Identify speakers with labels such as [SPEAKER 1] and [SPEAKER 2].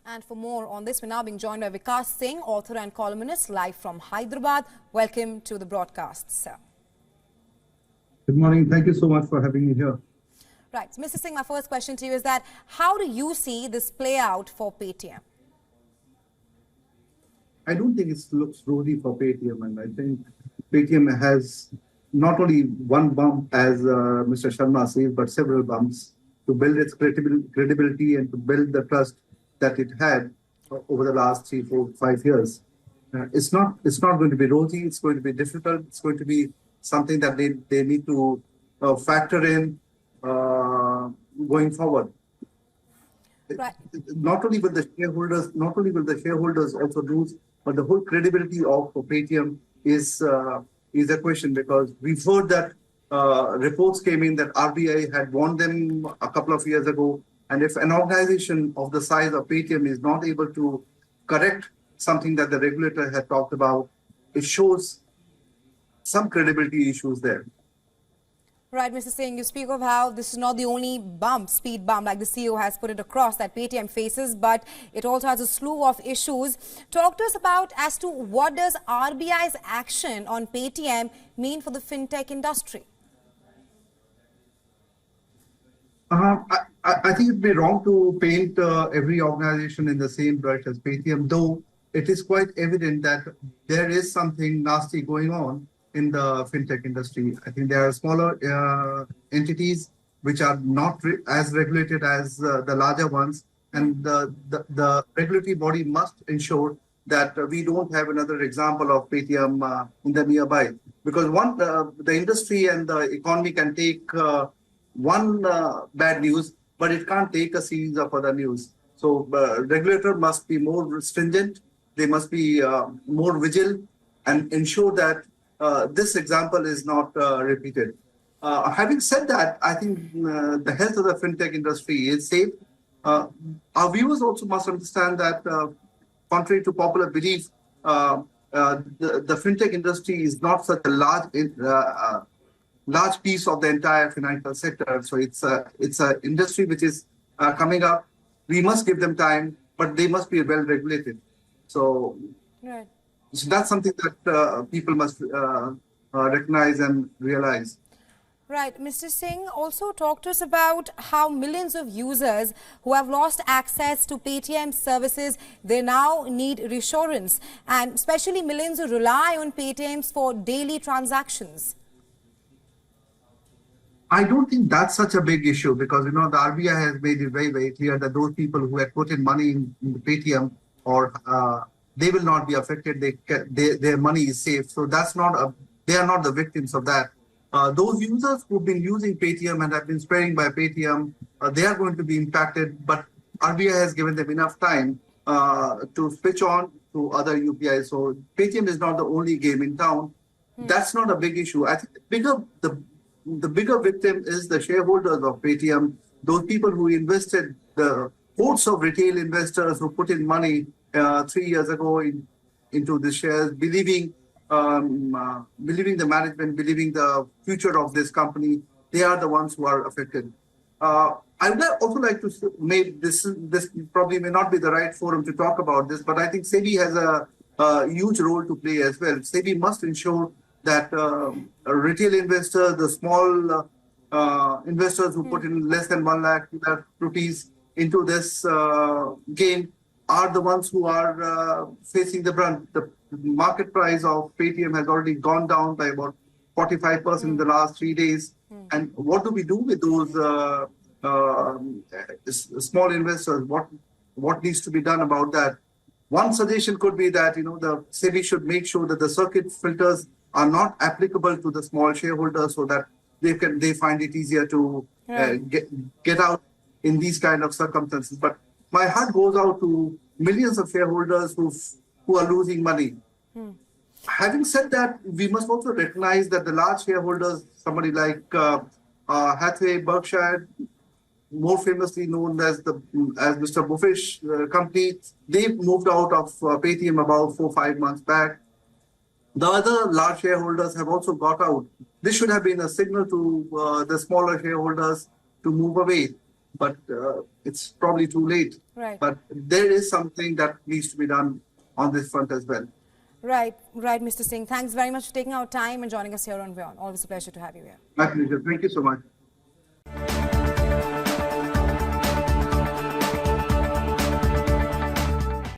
[SPEAKER 1] And for more on this, we're now being joined by Vikas Singh, author and columnist, live from Hyderabad. Welcome to the broadcast, sir.
[SPEAKER 2] Good morning. Thank you so much for having me here.
[SPEAKER 1] Right. So, Mr. Singh, my first question to you is that how do you see this play out for Paytm?
[SPEAKER 2] I don't think it looks rosy for Paytm, and I think Paytm has not only one bump, as Mr. Sharma says, but several bumps to build its credibility and to build the trust that it had over the last 3, 4, 5 years. It's not going to be rosy. It's going to be difficult. It's going to be something that they need to factor in going forward.
[SPEAKER 1] Right.
[SPEAKER 2] Not only will the shareholders also lose, but the whole credibility of Paytm is a question, because we've heard that reports came in that RBI had warned them a couple of years ago. And if an organization of the size of Paytm is not able to correct something that the regulator had talked about, it shows some credibility issues there.
[SPEAKER 1] Right, Mr. Singh, you speak of how this is not the only speed bump, like the CEO has put it across, that Paytm faces, but it also has a slew of issues. Talk to us about as to what does RBI's action on Paytm mean for the fintech industry?
[SPEAKER 2] I think it'd be wrong to paint every organization in the same brush as Paytm, though it is quite evident that there is something nasty going on in the fintech industry. I think there are smaller entities which are not as regulated as the larger ones, and the regulatory body must ensure that we don't have another example of Paytm in the nearby. Because the industry and the economy can take one bad news, but it can't take a series of other news. So regulator must be more stringent. They must be more vigilant and ensure that this example is not repeated. Having said that, I think the health of the fintech industry is safe. Our viewers also must understand that, contrary to popular belief, the fintech industry is not such a large piece of the entire financial sector. So it's an industry which is coming up. We must give them time, but they must be well regulated. So,
[SPEAKER 1] right.
[SPEAKER 2] So that's something that people must recognize and realize.
[SPEAKER 1] Right. Mr. Singh, also talk to us about how millions of users who have lost access to Paytm services, they now need reassurance, and especially millions who rely on Paytms for daily transactions.
[SPEAKER 2] I don't think that's such a big issue, because the RBI has made it very, very clear that those people who had put in money in the Paytm, or they will not be affected. Their money is safe. So they are not the victims of that. Those users who've been using Paytm and have been swearing by Paytm, they are going to be impacted. But RBI has given them enough time to switch on to other UPIs. So Paytm is not the only game in town. That's not a big issue. I think the bigger victim is the shareholders of Paytm, those people who invested, the hordes of retail investors who put in money 3 years ago into the shares, believing the management, believing the future of this company. They are the ones who are affected. I would also like to make this probably may not be the right forum to talk about this, but I think SEBI has a huge role to play as well. SEBI must ensure that retail investors, the small investors who put in less than 1 lakh, 2 lakh rupees into this game, are the ones who are facing the brunt. The market price of Paytm has already gone down by about 45% in the last 3 days. And what do we do with those small investors? What needs to be done about that? One suggestion could be that the SEBI should make sure that the circuit filters are not applicable to the small shareholders, so that they find it easier to get out in these kind of circumstances. But my heart goes out to millions of shareholders who are losing money. Having said that, we must also recognize that the large shareholders, somebody like Hathway, Berkshire, more famously known as Mr. Buffett's company, they moved out of Paytm about 4 or 5 months back. The other large shareholders have also got out. This should have been a signal to the smaller shareholders to move away. but it's probably too late.
[SPEAKER 1] Right.
[SPEAKER 2] But there is something that needs to be done on this front as well.
[SPEAKER 1] Right, Mr. Singh. Thanks very much for taking our time and joining us here on WION. Always a pleasure to have you here.
[SPEAKER 2] My pleasure. Thank you so much.